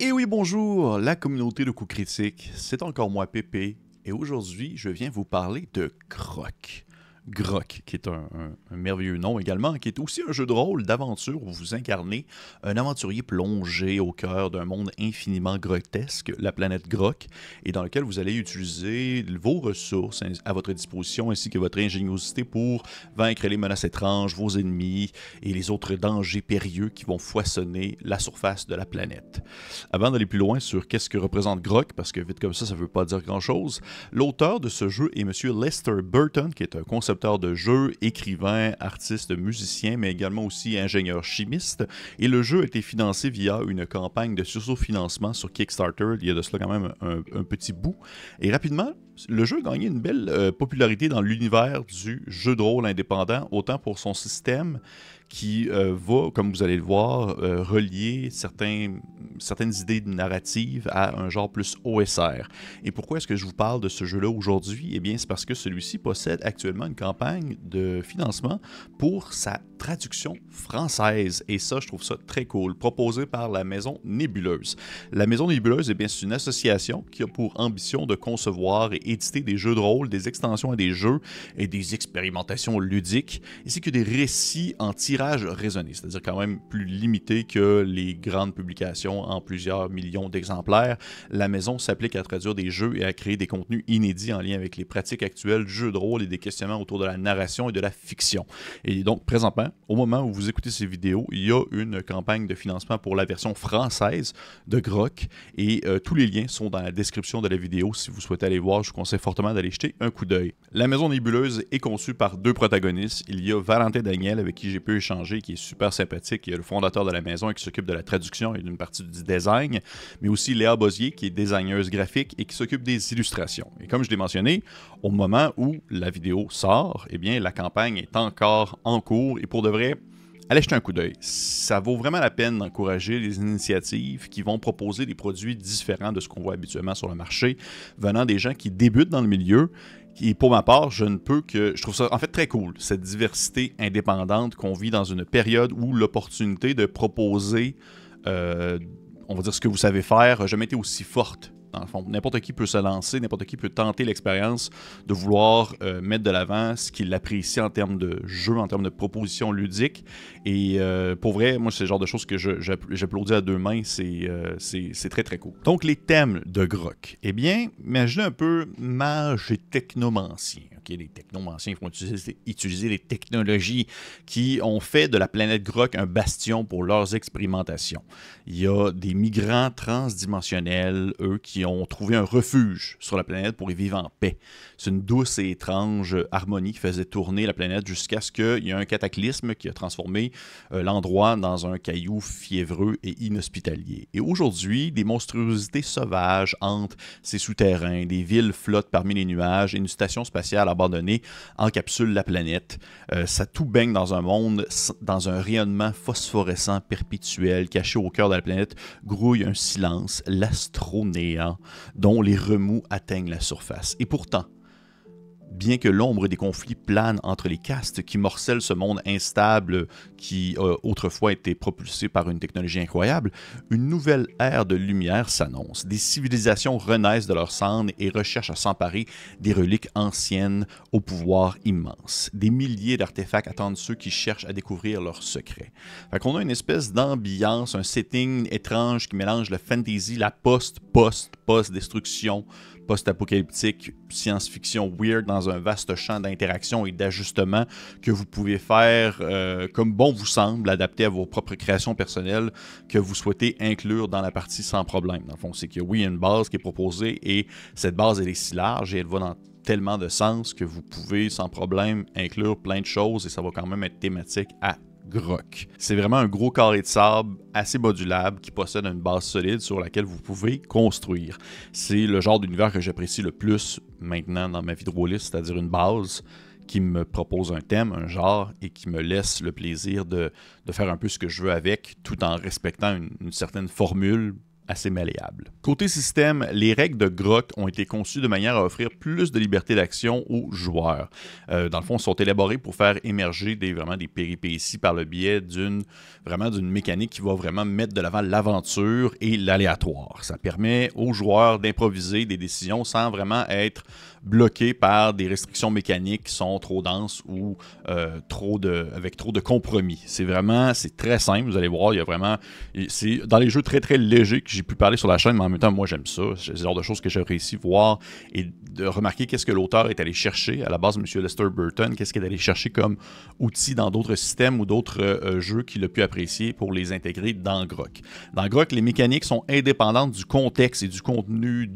Et oui, bonjour, la communauté de coups critiques, c'est encore moi Pépé, et aujourd'hui, je viens vous parler de Grok. Grok, qui est un merveilleux nom également, qui est aussi un jeu de rôle d'aventure où vous incarnez un aventurier plongé au cœur d'un monde infiniment grotesque, la planète Grok, et dans lequel vous allez utiliser vos ressources à votre disposition ainsi que votre ingéniosité pour vaincre les menaces étranges, vos ennemis et les autres dangers périlleux qui vont foisonner la surface de la planète. Avant d'aller plus loin sur qu'est-ce que représente Grok, parce que vite comme ça ne veut pas dire grand-chose, l'auteur de ce jeu est M. Lester Burton, qui est un concepteur de jeux, écrivain, artiste, musicien, mais également aussi ingénieur chimiste. Et le jeu a été financé via une campagne de sursaut-financement sur Kickstarter. Il y a de cela quand même un petit bout. Et rapidement, le jeu a gagné une belle popularité dans l'univers du jeu de rôle indépendant, autant pour son système qui va, comme vous allez le voir, relier certaines idées narratives à un genre plus OSR. Et pourquoi est-ce que je vous parle de ce jeu-là aujourd'hui? Eh bien, c'est parce que celui-ci possède actuellement une campagne de financement pour sa traduction française. Et ça, je trouve ça très cool, proposé par la Maison Nébuleuse. La Maison Nébuleuse, eh bien, c'est une association qui a pour ambition de concevoir et éditer des jeux de rôle, des extensions à des jeux et des expérimentations ludiques, ainsi que des récits en tirage raisonné, c'est-à-dire quand même plus limité que les grandes publications en plusieurs millions d'exemplaires. La maison s'applique à traduire des jeux et à créer des contenus inédits en lien avec les pratiques actuelles du jeu de rôle et des questionnements autour de la narration et de la fiction. Et donc, présentement, au moment où vous écoutez ces vidéos, il y a une campagne de financement pour la version française de Grok et tous les liens sont dans la description de la vidéo. Si vous souhaitez aller voir, je vous conseille fortement d'aller jeter un coup d'œil. La Maison Nébuleuse est conçue par deux protagonistes. Il y a Valentin Daniel, avec qui j'ai pu échanger, qui est super sympathique, qui est le fondateur de la maison et qui s'occupe de la traduction et d'une partie du design, mais aussi Léa Bozier, qui est designeuse graphique et qui s'occupe des illustrations. Et comme je l'ai mentionné, au moment où la vidéo sort, eh bien, la campagne est encore en cours et pour de vrai, allez jeter un coup d'œil. Ça vaut vraiment la peine d'encourager les initiatives qui vont proposer des produits différents de ce qu'on voit habituellement sur le marché, venant des gens qui débutent dans le milieu. Et pour ma part, je trouve ça en fait très cool, cette diversité indépendante qu'on vit dans une période où l'opportunité de proposer, on va dire, ce que vous savez faire, n'a jamais été aussi forte. Dans le fond, n'importe qui peut se lancer, n'importe qui peut tenter l'expérience de vouloir mettre de l'avant ce qu'il apprécie en termes de jeu, en termes de propositions ludiques. Et pour vrai, moi, c'est le genre de choses que j'applaudis à deux mains. C'est très, très cool. Donc, les thèmes de Grok. Eh bien, imaginez un peu mage et technomancien. Okay, les technomanciens vont utiliser les technologies qui ont fait de la planète Grok un bastion pour leurs expérimentations. Il y a des migrants transdimensionnels, eux, qui ont trouvé un refuge sur la planète pour y vivre en paix. C'est une douce et étrange harmonie qui faisait tourner la planète jusqu'à ce qu'il y ait un cataclysme qui a transformé l'endroit dans un caillou fiévreux et inhospitalier. Et aujourd'hui, des monstruosités sauvages hantent ces souterrains, des villes flottent parmi les nuages et une station spatiale abandonnée encapsule la planète. Ça tout baigne dans un monde, dans un rayonnement phosphorescent perpétuel caché au cœur de la planète, grouille un silence, l'astronéant, dont les remous atteignent la surface. Et pourtant, bien que l'ombre des conflits plane entre les castes qui morcellent ce monde instable qui autrefois été propulsé par une technologie incroyable, une nouvelle ère de lumière s'annonce. Des civilisations renaissent de leurs cendres et recherchent à s'emparer des reliques anciennes au pouvoir immense. Des milliers d'artefacts attendent ceux qui cherchent à découvrir leurs secrets. Fait qu'on a une espèce d'ambiance, un setting étrange qui mélange la fantasy, la post-destruction, post-apocalyptique, science-fiction weird dans un vaste champ d'interaction et d'ajustement que vous pouvez faire comme bon vous semble, adapté à vos propres créations personnelles que vous souhaitez inclure dans la partie sans problème. Dans le fond, c'est que oui, il y a une base qui est proposée et cette base, elle est si large et elle va dans tellement de sens que vous pouvez sans problème inclure plein de choses et ça va quand même être thématique à Grok. C'est vraiment un gros carré de sable assez modulable qui possède une base solide sur laquelle vous pouvez construire. C'est le genre d'univers que j'apprécie le plus maintenant dans ma vie de rôliste, c'est-à-dire une base qui me propose un thème, un genre, et qui me laisse le plaisir de faire un peu ce que je veux avec, tout en respectant une certaine formule assez malléable. Côté système, les règles de Grok ont été conçues de manière à offrir plus de liberté d'action aux joueurs. Dans le fond, elles sont élaborées pour faire émerger vraiment des péripéties par le biais d'une mécanique qui va vraiment mettre de l'avant l'aventure et l'aléatoire. Ça permet aux joueurs d'improviser des décisions sans vraiment être bloqués par des restrictions mécaniques qui sont trop denses ou avec trop de compromis. C'est très simple, vous allez voir, il y a vraiment... C'est dans les jeux très très légers que j'ai pu parler sur la chaîne, mais en même temps, moi j'aime ça. C'est le genre de choses que j'ai réussi à voir et de remarquer qu'est-ce que l'auteur est allé chercher. À la base, M. Lester Burton, qu'est-ce qu'il est allé chercher comme outils dans d'autres systèmes ou d'autres jeux qu'il a pu apprécier pour les intégrer dans Grok. Dans Grok, les mécaniques sont indépendantes du contexte et du contenu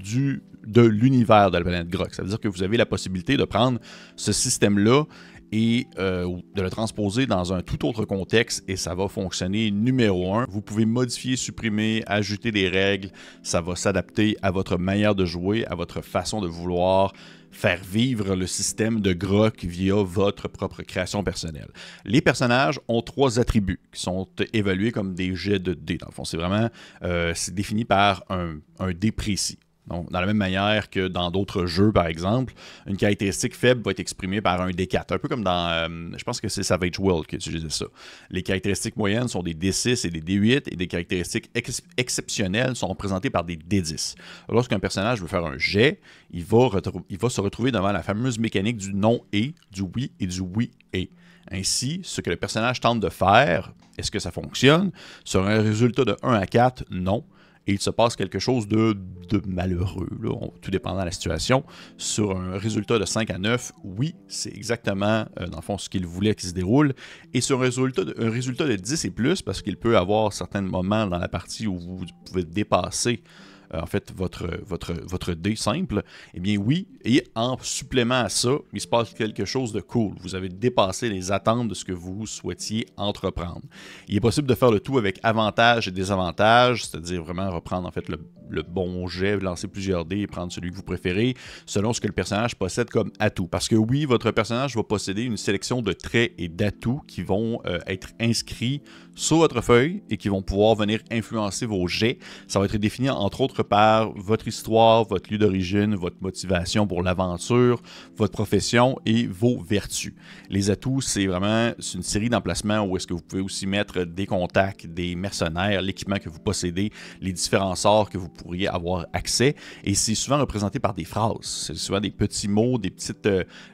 de l'univers de la planète Grok. Ça veut dire que vous avez la possibilité de prendre ce système-là et de le transposer dans un tout autre contexte et ça va fonctionner numéro 1. Vous pouvez modifier, supprimer, ajouter des règles. Ça va s'adapter à votre manière de jouer, à votre façon de vouloir faire vivre le système de Grok via votre propre création personnelle. Les personnages ont 3 attributs qui sont évalués comme des jets de dés. Dans le fond, c'est défini par un dé précis. Donc, dans la même manière que dans d'autres jeux, par exemple, une caractéristique faible va être exprimée par un D4. Un peu comme dans, je pense que c'est Savage World qui utilisait ça. Les caractéristiques moyennes sont des D6 et des D8, et des caractéristiques exceptionnelles sont représentées par des D10. Lorsqu'un personnage veut faire un jet, il va se retrouver devant la fameuse mécanique du non et, du oui et du oui et. Ainsi, ce que le personnage tente de faire, est-ce que ça fonctionne? Sur un résultat de 1 à 4, non. Et il se passe quelque chose de malheureux, là, tout dépendant de la situation. Sur un résultat de 5 à 9, oui, c'est exactement, dans le fond, ce qu'il voulait qu'il se déroule. Et sur un résultat de 10 et plus, parce qu'il peut y avoir certains moments dans la partie où vous pouvez dépasser en fait, votre dé simple, eh bien oui, et en supplément à ça, il se passe quelque chose de cool. Vous avez dépassé les attentes de ce que vous souhaitiez entreprendre. Il est possible de faire le tout avec avantages et désavantages, c'est-à-dire vraiment reprendre en fait le bon jet, lancer plusieurs dés et prendre celui que vous préférez, selon ce que le personnage possède comme atout. Parce que oui, votre personnage va posséder une sélection de traits et d'atouts qui vont être inscrits sur votre feuille et qui vont pouvoir venir influencer vos jets. Ça va être défini entre autres par votre histoire, votre lieu d'origine, votre motivation pour l'aventure, votre profession et vos vertus. Les atouts, c'est une série d'emplacements où est-ce que vous pouvez aussi mettre des contacts, des mercenaires, l'équipement que vous possédez, les différents sorts que vous pourriez avoir accès. Et c'est souvent représenté par des phrases. C'est souvent des petits mots, des petites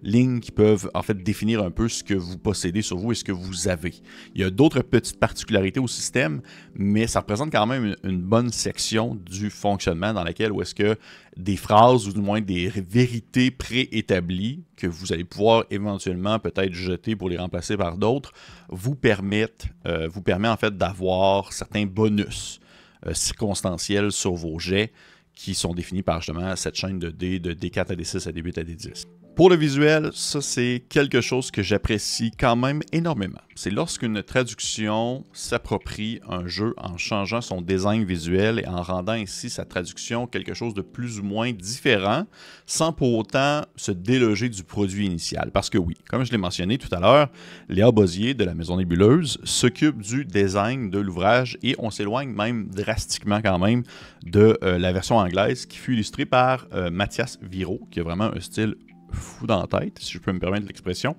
lignes qui peuvent en fait définir un peu ce que vous possédez sur vous et ce que vous avez. Il y a d'autres petites particularités au système, mais ça représente quand même une bonne section du fonctionnement dans laquelle où est-ce que des phrases ou du moins des vérités préétablies que vous allez pouvoir éventuellement peut-être jeter pour les remplacer par d'autres vous permet en fait d'avoir certains bonus circonstanciels sur vos jets qui sont définis par justement cette chaîne de dés de D4 à D6 à D8 à D10. Pour le visuel, ça c'est quelque chose que j'apprécie quand même énormément. C'est lorsqu'une traduction s'approprie un jeu en changeant son design visuel et en rendant ainsi sa traduction quelque chose de plus ou moins différent, sans pour autant se déloger du produit initial. Parce que oui, comme je l'ai mentionné tout à l'heure, Léa Bozier de la Maison Nébuleuse s'occupe du design de l'ouvrage et on s'éloigne même drastiquement quand même de la version anglaise qui fut illustrée par Mathias Viro, qui a vraiment un style fou dans la tête, si je peux me permettre l'expression.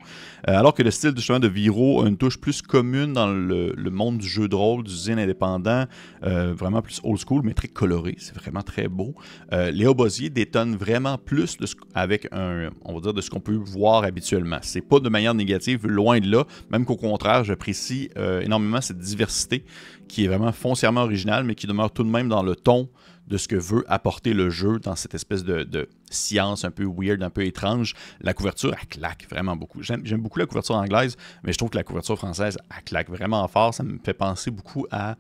Alors que le style justement de Viro a une touche plus commune dans le monde du jeu de rôle, du zine indépendant, vraiment plus old school, mais très coloré, c'est vraiment très beau. Léa Bozier détonne vraiment plus avec on va dire, de ce qu'on peut voir habituellement. C'est pas de manière négative, loin de là, même qu'au contraire, j'apprécie énormément cette diversité qui est vraiment foncièrement originale, mais qui demeure tout de même dans le ton de ce que veut apporter le jeu dans cette espèce de science un peu weird, un peu étrange. La couverture, elle claque vraiment beaucoup. J'aime beaucoup la couverture anglaise, mais je trouve que la couverture française, elle claque vraiment fort. Ça me fait penser beaucoup à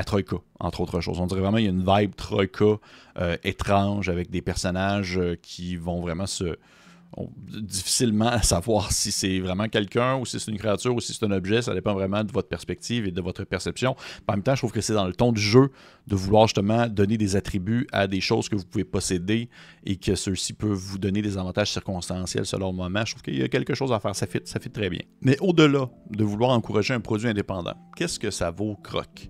Troika, entre autres choses. On dirait vraiment qu'il y a une vibe Troika étrange avec des personnages qui vont vraiment difficilement à savoir si c'est vraiment quelqu'un ou si c'est une créature ou si c'est un objet, ça dépend vraiment de votre perspective et de votre perception. En même temps, je trouve que c'est dans le ton du jeu de vouloir justement donner des attributs à des choses que vous pouvez posséder et que ceux-ci peuvent vous donner des avantages circonstanciels selon le moment. Je trouve qu'il y a quelque chose à faire, ça fit très bien. Mais au-delà de vouloir encourager un produit indépendant, qu'est-ce que ça vaut Grok?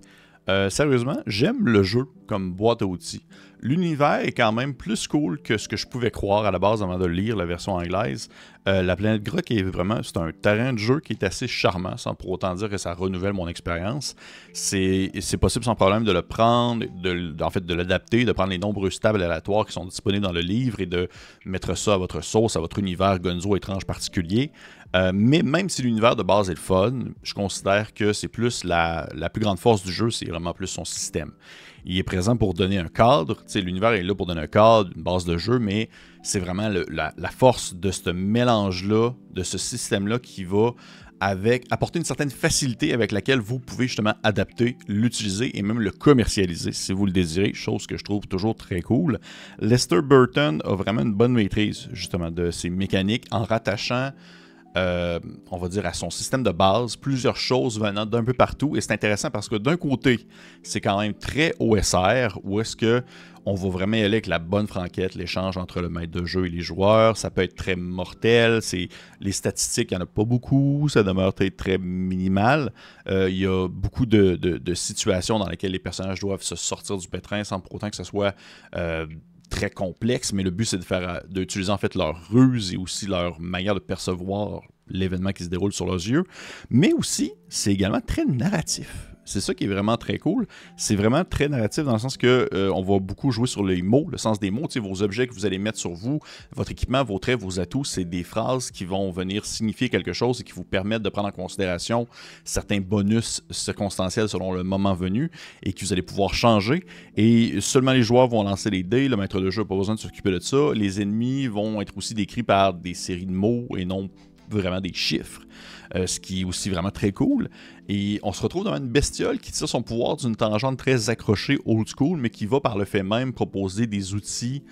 Sérieusement, j'aime le jeu comme boîte à outils. L'univers est quand même plus cool que ce que je pouvais croire à la base avant de lire la version anglaise. La planète Grok est vraiment, c'est un terrain de jeu qui est assez charmant, sans pour autant dire que ça renouvelle mon expérience. C'est possible sans problème de le prendre, en fait de l'adapter, de prendre les nombreuses tables aléatoires qui sont disponibles dans le livre et de mettre ça à votre sauce, à votre univers gonzo étrange particulier. Mais même si l'univers de base est le fun, je considère que c'est plus la plus grande force du jeu, c'est vraiment plus son système. Il est présent pour donner un cadre, l'univers est là pour donner un cadre, une base de jeu, mais c'est vraiment la force de ce mélange-là, de ce système-là qui va apporter une certaine facilité avec laquelle vous pouvez justement adapter, l'utiliser et même le commercialiser si vous le désirez, chose que je trouve toujours très cool. Lester Burton a vraiment une bonne maîtrise justement de ses mécaniques en rattachant on va dire à son système de base, plusieurs choses venant d'un peu partout. Et c'est intéressant parce que d'un côté, c'est quand même très OSR, où est-ce que on va vraiment y aller avec la bonne franquette, l'échange entre le maître de jeu et les joueurs. Ça peut être très mortel. Les statistiques, il n'y en a pas beaucoup. Ça demeure très minimal. Il y a beaucoup de situations dans lesquelles les personnages doivent se sortir du pétrin sans pour autant que ce soit très complexe, mais le but c'est d'utiliser en fait leur ruse et aussi leur manière de percevoir l'événement qui se déroule sur leurs yeux, mais aussi c'est également très narratif. C'est ça qui est vraiment très cool. C'est vraiment très narratif dans le sens que on va beaucoup jouer sur les mots, le sens des mots, vos objets que vous allez mettre sur vous, votre équipement, vos traits, vos atouts, c'est des phrases qui vont venir signifier quelque chose et qui vous permettent de prendre en considération certains bonus circonstanciels selon le moment venu et que vous allez pouvoir changer. Et seulement les joueurs vont lancer les dés, le maître de jeu n'a pas besoin de s'occuper de ça. Les ennemis vont être aussi décrits par des séries de mots et non vraiment des chiffres, ce qui est aussi vraiment très cool. Et on se retrouve devant une bestiole qui tire son pouvoir d'une tangente très accrochée old school, mais qui va par le fait même proposer des outils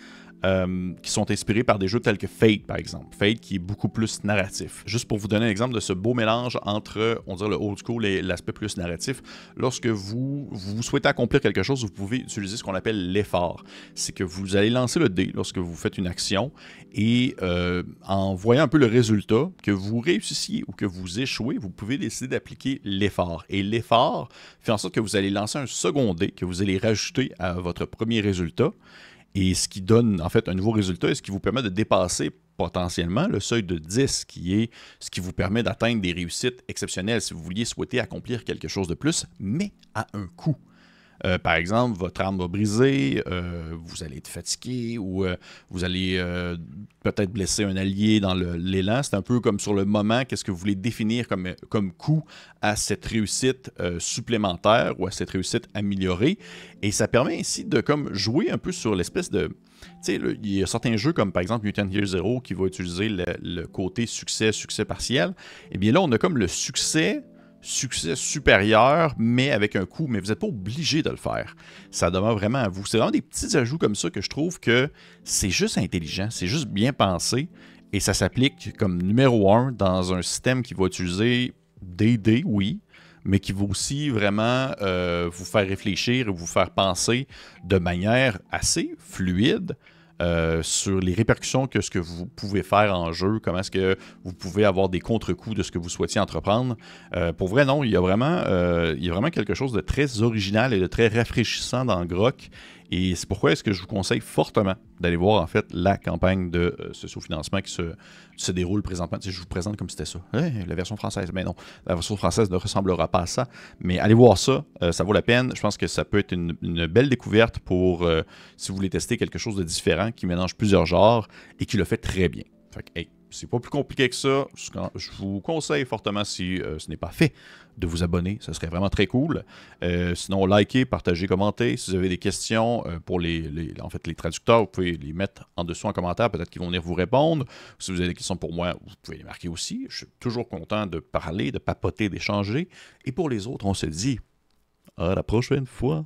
qui sont inspirés par des jeux tels que Fate, par exemple. Fate qui est beaucoup plus narratif. Juste pour vous donner un exemple de ce beau mélange entre, on dirait, le old school et l'aspect plus narratif, lorsque vous souhaitez accomplir quelque chose, vous pouvez utiliser ce qu'on appelle l'effort. C'est que vous allez lancer le dé lorsque vous faites une action et en voyant un peu le résultat, que vous réussissiez ou que vous échouez, vous pouvez décider d'appliquer l'effort. Et l'effort fait en sorte que vous allez lancer un second dé que vous allez rajouter à votre premier résultat. Et ce qui donne en fait un nouveau résultat et ce qui vous permet de dépasser potentiellement le seuil de 10, qui est ce qui vous permet d'atteindre des réussites exceptionnelles si vous vouliez souhaiter accomplir quelque chose de plus, mais à un coût. Par exemple, votre arme va briser, vous allez être fatigué ou vous allez peut-être blesser un allié dans l'élan. C'est un peu comme sur le moment, qu'est-ce que vous voulez définir comme coût à cette réussite supplémentaire ou à cette réussite améliorée. Et ça permet ainsi de comme jouer un peu sur l'espèce de... Tu sais, il y a certains jeux comme par exemple Mutant Year Zero qui va utiliser le côté succès partiel. Et bien là, on a comme le succès supérieur, mais avec un coût, mais vous n'êtes pas obligé de le faire. Ça demeure vraiment à vous. C'est vraiment des petits ajouts comme ça que je trouve que c'est juste intelligent, c'est juste bien pensé, et ça s'applique comme numéro 1 dans un système qui va utiliser des dés, oui, mais qui va aussi vraiment vous faire réfléchir et vous faire penser de manière assez fluide sur les répercussions que ce que vous pouvez faire en jeu, comment est-ce que vous pouvez avoir des contre-coups de ce que vous souhaitiez entreprendre. Pour vrai, non, il y a vraiment quelque chose de très original et de très rafraîchissant dans Grok. Et c'est pourquoi est-ce que je vous conseille fortement d'aller voir en fait la campagne de ce sous-financement qui se déroule présentement. Tu sais, je vous présente comme si c'était ça. La version française, mais non, la version française ne ressemblera pas à ça. Mais allez voir ça, ça vaut la peine. Je pense que ça peut être une belle découverte pour si vous voulez tester quelque chose de différent qui mélange plusieurs genres et qui le fait très bien. Fait que, hey, c'est pas plus compliqué que ça. Je vous conseille fortement, si ce n'est pas fait, de vous abonner. Ce serait vraiment très cool. Sinon, likez, partagez, commentez. Si vous avez des questions pour en fait, les traducteurs, vous pouvez les mettre en dessous en commentaire. Peut-être qu'ils vont venir vous répondre. Si vous avez des questions pour moi, vous pouvez les marquer aussi. Je suis toujours content de parler, de papoter, d'échanger. Et pour les autres, on se dit à la prochaine fois.